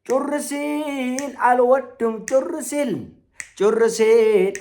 ጩርሲል አልወድም ጩርሲል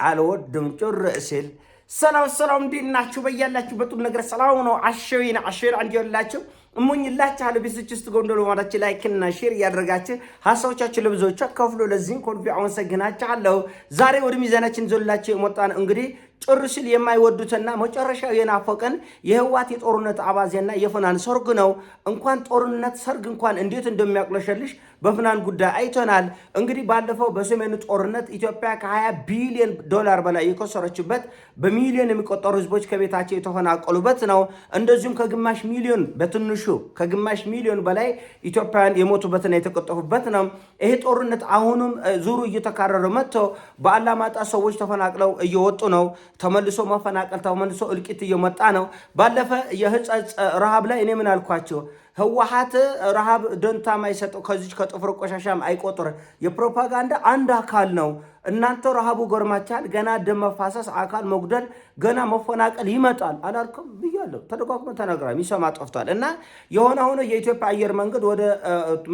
አልወድም ጩርሲል ሰላም እንዴት ናችሁ? በያላችሁበት ነገር ሰላም ነው። አሸይና አንድ ያላችሁ እሙኝላችኋለሁ። ቢስችስት ጎንደሎ ማዳች ላይክ እና ሼር ያደርጋችሁ ሐሳቦቻችሁ ለብዙዎች አካፍሉ። ለዚህም ኮልቢ አመሰግናችኋለሁ። ዛሬ ወደ ሚዛናችን ዘላችሁ የመጣን እንግዲህ ጩርሲል የማይወዱትና መጨረሻው የናፈቀን የህዋት የጦርነት አባዜና የፍናን ሰርግ ነው። እንኳን ጦርነት ሰርግ እንኳን እንዴት እንደሚያቅለሸልሽ በፍናን ጉዳይ አይተናል። እንግዲህ ባለፈው በሰሜኑ ጦርነት ኢትዮጵያ ከ20 ቢሊዮን ዶላር በላይ የከሰረችበት በሚሊዮን የሚቆጠሩ ህዝቦች ከቤታቸው የተፈናቀሉበት ነው። እንደዚሁም ከግማሽ ሚሊዮን በትንሹ ከግማሽ ሚሊዮን በላይ ኢትዮጵያውያን የሞቱበትና የተቀጠፉበት ነው። ይሄ ጦርነት አሁንም ዙሩ እየተካረረ መጥቶ በአላማጣ ሰዎች ተፈናቅለው እየወጡ ነው። ተመልሶ መፈናቀል ተመልሶ እልቂት እየመጣ ነው። ባለፈ የህጸጽ ረሃብ ላይ እኔ ምን አልኳቸው? ህወሓት ረሃብ ደንታ ማይሰጠው ከዚህ ከጥፍር ቆሻሻም አይቆጥር የፕሮፓጋንዳ አንድ አካል ነው። እናንተ ረሃቡ ጎርማቻል፣ ገና ደም መፋሰስ፣ አካል መጉደል፣ ገና መፈናቀል ይመጣል አላልኩም ብያለሁ። ተደጋግሞ ተነግሯል፣ የሚሰማ ጠፍቷል። እና የሆነ ሆኖ የኢትዮጵያ አየር መንገድ ወደ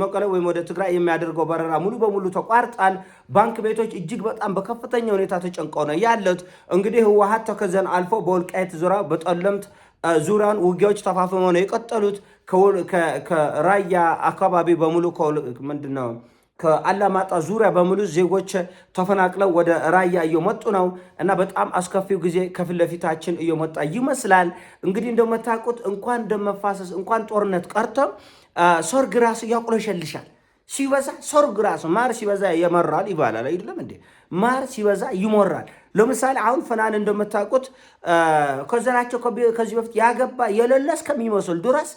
መቀለ ወይም ወደ ትግራይ የሚያደርገው በረራ ሙሉ በሙሉ ተቋርጧል። ባንክ ቤቶች እጅግ በጣም በከፍተኛ ሁኔታ ተጨንቀው ነው ያሉት። እንግዲህ ህወሓት ተከዘን አልፎ በወልቃይት ዙሪያ በጠለምት ዙሪያን ውጊያዎች ተፋፍመው ነው የቀጠሉት። ከራያ አካባቢ በሙሉ ምንድነው ከአላማጣ ዙሪያ በሙሉ ዜጎች ተፈናቅለው ወደ ራያ እየመጡ ነው እና በጣም አስከፊው ጊዜ ከፊት ለፊታችን እየመጣ ይመስላል። እንግዲህ እንደምታውቁት እንኳን ደም መፋሰስ እንኳን ጦርነት ቀርቶ ሰርግ ራሱ ያቁለሸልሻል። ሲበዛ ሰርግ ራሱ ማር ሲበዛ ይመራል ይባላል አይደለም እንዴ? ማር ሲበዛ ይሞራል። ለምሳሌ አሁን ፍናን እንደምታውቁት ከዘራቸው ከዚህ በፊት ያገባ የሌለ እስከሚመስል ድረስ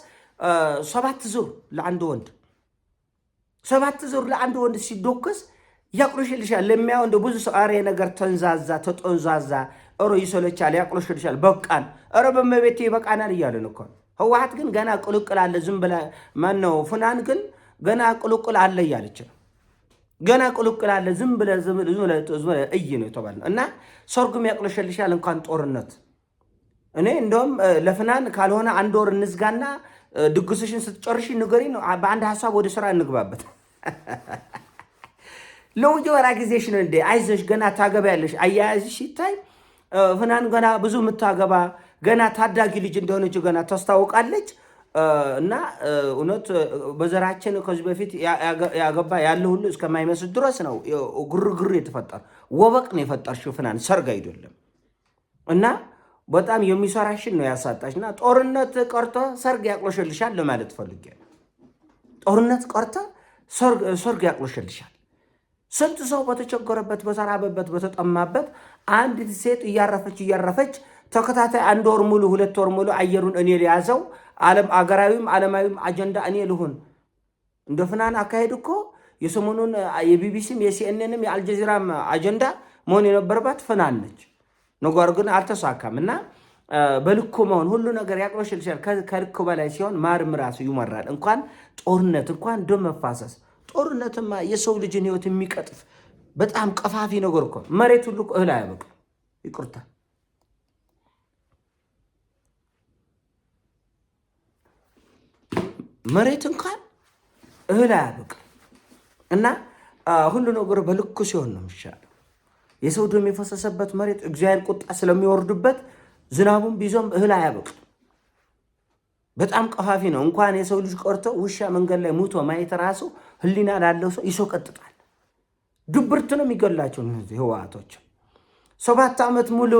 7 ዙር ለአንድ ወንድ 7 ዙር ለአንድ ወንድ ሲዶከስ ያቁልሽልሻል። ለሚያው እንደ ብዙ ሰው አሬ ነገር ተንዛዛ ተጠንዛዛ እሮ ይሰለቻል፣ ያቁልሽልሻል። በቃን እረ በመቤቴ በቃናል እያለን እኮ ህወሓት ግን ገና ቁልቁል አለ። ዝም ብለ ማን ነው ፍናን ግን ገና ቁልቁል አለ እያለች ነው። ገና ቁልቁል አለ ዝም ብለ እይ ነው የተባለ እና ሰርጉም ያቁልሽልሻል እንኳን ጦርነት። እኔ እንደውም ለፍናን ካልሆነ አንድ ወር እንዝጋና ድግስሽን ስትጨርሺ ንገሪኝ ነው። በአንድ ሐሳብ ወደ ስራ እንግባበት። ለውጀራ ጊዜሽ ነው እንዴ? አይዞሽ ገና ታገባያለሽ። አያያዝሽ ይታይ። ፍናን ገና ብዙ የምታገባ ገና ታዳጊ ልጅ እንደሆነች ገና ታስታውቃለች። እና እውነት በዘራችን ከዚህ በፊት ያገባ ያለ ሁሉ እስከማይመስል ድረስ ነው ግርግር የተፈጠረ። ወበቅ ነው የፈጠርሽው ፍናን፣ ሰርግ አይደለም። እና በጣም የሚሰራሽን ነው ያሳጣሽና ጦርነት ቀርቶ ሰርግ ያቅሎሽልሻል ለማለት ፈልጌ። ጦርነት ቀርቶ ሰርግ ያቅሎሽልሻል። ስንት ሰው በተቸገረበት በተራበበት በተጠማበት አንዲት ሴት እያረፈች ተከታታይ 1 ወር ሙሉ 2 ወር ሙሉ አየሩን እኔ ሊያዘው ዓለም አገራዊም ዓለማዊም አጀንዳ እኔ ልሁን። እንደ ፍናን አካሄድ እኮ የሰሞኑን የቢቢሲም የሲኤንኤንም የአልጀዚራም አጀንዳ መሆን የነበረባት ፍናን ነች። ነገር ግን አልተሳካም። እና በልኩ መሆን ሁሉ ነገር ያቅሎሽልሻል። ከልኩ በላይ ሲሆን ማርም ራሱ ይመራል። እንኳን ጦርነት እንኳን ደም መፋሰስ፣ ጦርነትማ የሰው ልጅን ህይወት የሚቀጥፍ በጣም ቀፋፊ ነገር እኮ። መሬት ሁሉ እህል አያበቅም። ይቁርታ መሬት እንኳን እህል አያበቅም። እና ሁሉ ነገር በልኩ ሲሆን ነው የሚሻለው። የሰው ደም የፈሰሰበት መሬት እግዚአብሔር ቁጣ ስለሚወርድበት ዝናቡን ቢዞም እህል አያበቅም። በጣም ቀፋፊ ነው። እንኳን የሰው ልጅ ቆርቶ ውሻ መንገድ ላይ ሙቶ ማየት ራሱ ህሊና ላለው ሰው ይሰቀጥጣል። ድብርት ነው የሚገላቸው እነዚህ ህወሓቶች። 7 ዓመት ሙሉ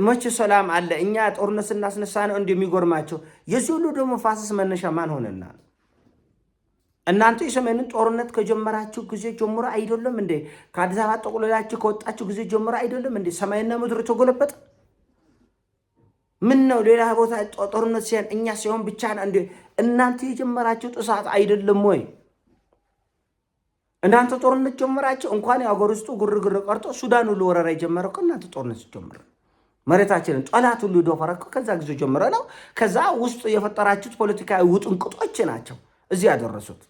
መቼ ሰላም አለ? እኛ ጦርነት ስናስነሳ ነው እንደሚጎርማቸው። የዚህ ሁሉ ደግሞ ፋሰስ መነሻ ማን ሆነና? እናንተ የሰሜንን ጦርነት ከጀመራችሁ ጊዜ ጀምሮ አይደለም እንዴ? ከአዲስ አበባ ጠቅልላችሁ ከወጣችሁ ጊዜ ጀምሮ አይደለም እንዴ ሰማይና ምድር ተጎለበጠ? ምን ነው ሌላ ቦታ ጦርነት ሲሆን እኛ ሲሆን ብቻ ነው እንዴ? እናንተ የጀመራችሁ ጥሳት አይደለም ወይ? እናንተ ጦርነት ጀመራችሁ። እንኳን የአገር ውስጡ ግርግር ቀርጦ ሱዳን ሁሉ ወረራ የጀመረው እናንተ ጦርነት ጀመረ። መሬታችንን ጠላት ሁሉ ደፈረከ ከዛ ጊዜ ጀመረ ነው። ከዛ ውስጥ የፈጠራችሁት ፖለቲካዊ ውጥንቅጦች ናቸው እዚህ ያደረሱት።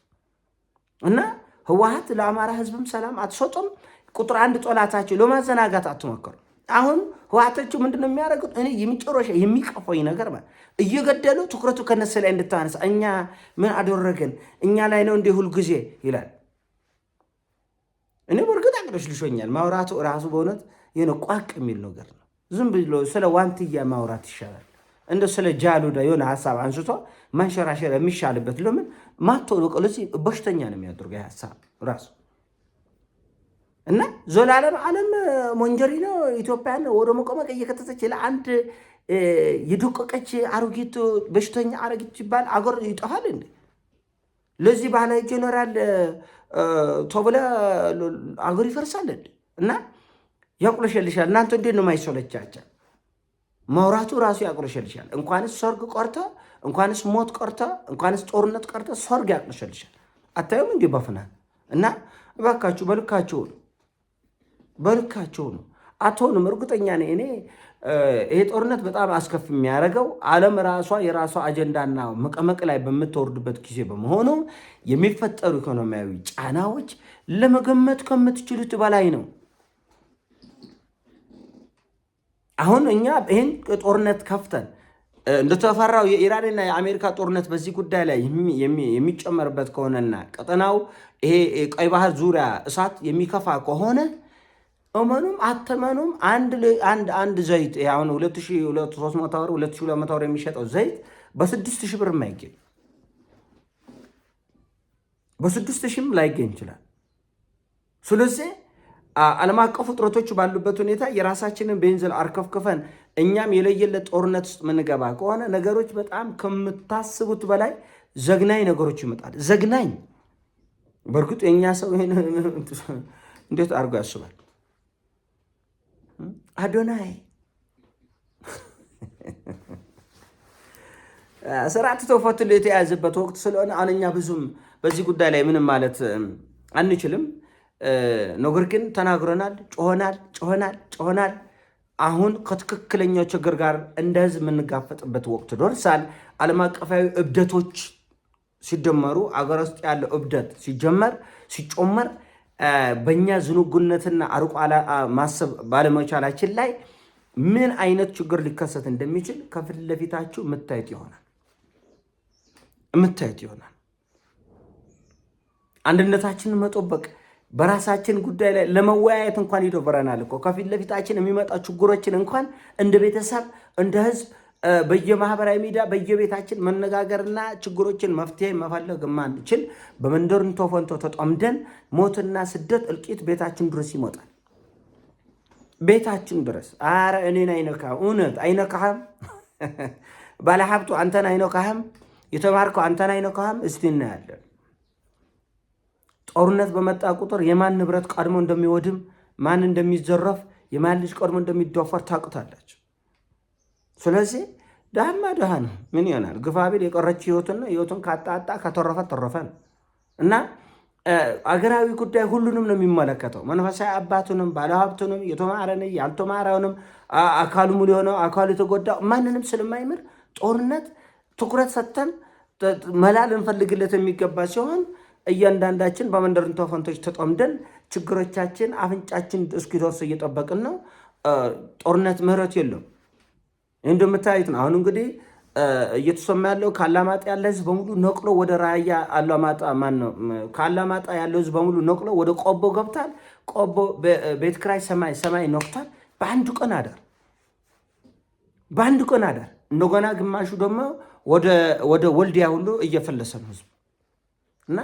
እና ህወሓት ለአማራ ህዝብም ሰላም አትሰጡም። ቁጥር 1 ጠላታችሁ ለማዘናጋት አትሞክሩ። አሁን ህወሓቶቹ ምንድነው የሚያደርጉት? እኔ የሚጨረሻ የሚቀፈኝ ነገር ማለት እየገደሉ ትኩረቱ ከነሱ ላይ እንድታነሳ እኛ ምን አደረገን እኛ ላይ ነው እንደ ሁል ጊዜ ይላል። እኔ በርግጥ አቅለሽልሾኛል ማውራቱ ራሱ በእውነት የሆነ ቋቅ የሚል ነገር ነው። ዝም ብሎ ስለ ዋንትያ ማውራት ይሻላል። እንደ ስለ ጃሉዳ የሆነ ሀሳብ አንስቶ ማንሸራሸር የሚሻልበት ለምን ማቶ በሽተኛ ነው የሚያደርገው ሀሳብ ራሱ እና ዘላለም ዓለም ሞንጀሪኖ ኢትዮጵያን ወደ መቀመቅ እየከተተች ለአንድ የደቀቀች አሮጊት በሽተኛ አረጊት ሲባል አገር ይጠፋል እንዴ? ለዚህ ባህላዊ ጀነራል ተብለ አገር ይፈርሳል እንዴ? እና ያቁለሸልሻል። እናንተ እንዴት ነው የማይሰለቻቸው? ማውራቱ ራሱ ያቁለሸልሻል። እንኳንስ ሰርግ ቀርቶ እንኳንስ ሞት ቀርቶ እንኳንስ ጦርነት ቀርቶ ሰርግ ያቁለሸልሻል። አታዩም እንዴ በፍናት? እና እባካችሁ በልካቸው ነው አትሆንም። እርግጠኛ ነኝ እኔ ይሄ ጦርነት በጣም አስከፊ የሚያደርገው ዓለም ራሷ የራሷ አጀንዳና መቀመቅ ላይ በምትወርድበት ጊዜ በመሆኑ የሚፈጠሩ ኢኮኖሚያዊ ጫናዎች ለመገመት ከምትችሉት በላይ ነው። አሁን እኛ ይህን ጦርነት ከፍተን እንደተፈራው የኢራንና የአሜሪካ ጦርነት በዚህ ጉዳይ ላይ የሚጨመርበት ከሆነና ቀጠናው ይሄ ቀይ ባህር ዙሪያ እሳት የሚከፋ ከሆነ እመኑም አተመኑም አንድ ዘይት አሁን 2300 ብር 2200 ብር የሚሸጠው ዘይት በ6000 ብር የማይገኝ በ6000 ላይገኝ ይችላል። ስለዚህ ዓለም አቀፍ ውጥረቶች ባሉበት ሁኔታ የራሳችንን ቤንዚን አርከፍክፈን እኛም የለየለት ጦርነት ውስጥ ምንገባ ከሆነ ነገሮች በጣም ከምታስቡት በላይ ዘግናኝ ነገሮች ይመጣል። ዘግናኝ በእርግጥ የእኛ ሰው ይሄን እንዴት አድርጎ ያስባል? አዶናይ ስርዓት ተፈትሎ የተያዘበት ወቅት ስለሆነ አሁን እኛ ብዙም በዚህ ጉዳይ ላይ ምንም ማለት አንችልም። ነገር ግን ተናግረናል፣ ጮኸናል። አሁን ከትክክለኛው ችግር ጋር እንደ ህዝብ የምንጋፈጥበት ወቅት ደርሷል። ዓለም አቀፋዊ እብደቶች ሲደመሩ አገር ውስጥ ያለው እብደት ሲጨመር በእኛ ዝንጉነትና አርቆ ማሰብ ባለመቻላችን ላይ ምን አይነት ችግር ሊከሰት እንደሚችል ከፊት ለፊታችሁ የምታዩት ይሆናል። አንድነታችንን መጠበቅ በራሳችን ጉዳይ ላይ ለመወያየት እንኳን ይደብረናል እኮ። ከፊት ለፊታችን የሚመጣ ችግሮችን እንኳን እንደ ቤተሰብ እንደ ህዝብ በየማህበራዊ ሚዲያ በየቤታችን መነጋገርና ችግሮችን መፍትሄ መፈለግ ማንችል በመንደር እንቶፈንቶ ተጠምደን ሞትና ስደት እልቂት ቤታችን ድረስ ይመጣል። ቤታችን ድረስ አረ እኔን አይነካም። እውነት አይነካህም። ባለሀብቱ አንተን አይነካህም። የተማርከው አንተን አይነካህም። እስቲ እናያለን። ጦርነት በመጣ ቁጥር የማን ንብረት ቀድሞ እንደሚወድም ማን እንደሚዘረፍ የማን ልጅ ቀድሞ እንደሚደፈር ታውቁታላችሁ። ስለዚህ ድሃማ ድሃ ነው። ምን ይሆናል? ግፋቢል የቀረች ህይወቱን ካጣጣ ከተረፈ ተረፈ ነው እና አገራዊ ጉዳይ ሁሉንም ነው የሚመለከተው። መንፈሳዊ አባቱንም ባለሀብቱንም የተማረንም ያልተማረውንም አካሉ ሙሉ የሆነው አካሉ የተጎዳው ማንንም ስለማይምር ጦርነት ትኩረት ሰጥተን መላ ልንፈልግለት የሚገባ ሲሆን እያንዳንዳችን በመንደር እንቶፈንቶች ተጠምደን ችግሮቻችን አፍንጫችን እስኪደርስ እየጠበቅን ነው። ጦርነት ምህረት የለም። እንደምታዩት ነው። አሁን እንግዲህ እየተሰማ ያለው ካላማጣ ያለ ህዝብ በሙሉ ነቅሎ ወደ ራያ አላማጣ ካላማጣ ያለው ህዝብ በሙሉ ነቅሎ ወደ ቆቦ ገብቷል። ቆቦ ቤት ክራይ ሰማይ ነክቷል። በአንድ ቀን አዳር እንደገና ግማሹ ደግሞ ወደ ወልዲያ ሁሉ እየፈለሰ ነው ህዝብ እና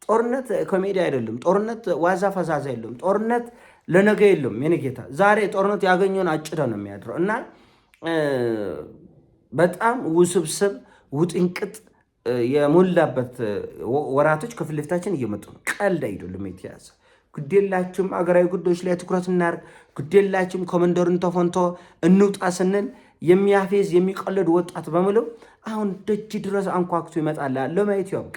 ጦርነት ኮሜዲ አይደለም። ጦርነት ዋዛ ፈዛዛ የለም። ጦርነት ለነገ የለም። የኔ ጌታ ዛሬ ጦርነት ያገኘውን አጭደ ነው የሚያድረው እና በጣም ውስብስብ ውጥንቅጥ የሞላበት ወራቶች ከፊት ለፊታችን እየመጡ ነው። ቀልድ አይደለም የተያዘ። ግዴላችሁም አገራዊ ጉዳዮች ላይ ትኩረት እናድርግ። ግዴላችሁም ኮመንደርን ተፎንቶ እንውጣ ስንል የሚያፌዝ የሚቀልድ ወጣት በሙሉ አሁን ደጅ ድረስ አንኳክቶ ይመጣል። ለማየት ያውቅ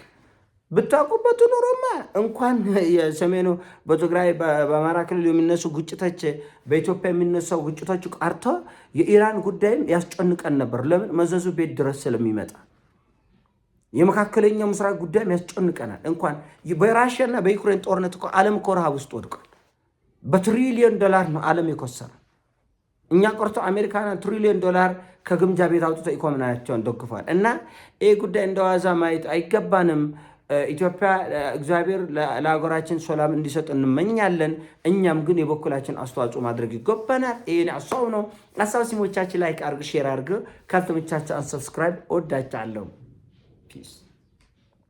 ብታውቁበት ኖሮማ እንኳን የሰሜኑ በትግራይ በአማራ ክልል የሚነሱ ግጭቶች በኢትዮጵያ የሚነሳው ግጭቶች ቀርቶ የኢራን ጉዳይም ያስጨንቀን ነበር። ለምን? መዘዙ ቤት ድረስ ስለሚመጣ። የመካከለኛው ምስራቅ ጉዳይም ያስጨንቀናል። እንኳን በራሽያና በዩክሬን ጦርነት እኮ ዓለም እኮ ረሃብ ውስጥ ወድቋል። በትሪሊዮን ዶላር ነው ዓለም የኮሰረ። እኛ ቆርቶ አሜሪካና $1 ትሪሊዮን ከግምጃ ቤት አውጥቶ ኢኮኖሚያቸውን ደግፏል። እና ይህ ጉዳይ እንደዋዛ ማየት አይገባንም። ኢትዮጵያ እግዚአብሔር ለሀገራችን ሰላም እንዲሰጥ እንመኛለን። እኛም ግን የበኩላችን አስተዋጽኦ ማድረግ ይገባናል። ይሄን ሀሳብ ነው። ሀሳብ ሲሞቻችን ላይክ አድርግ፣ ሼር አድርግ። ካልተመቻችሁ አንሰብስክራይብ። ወዳችኋለሁ። ፒስ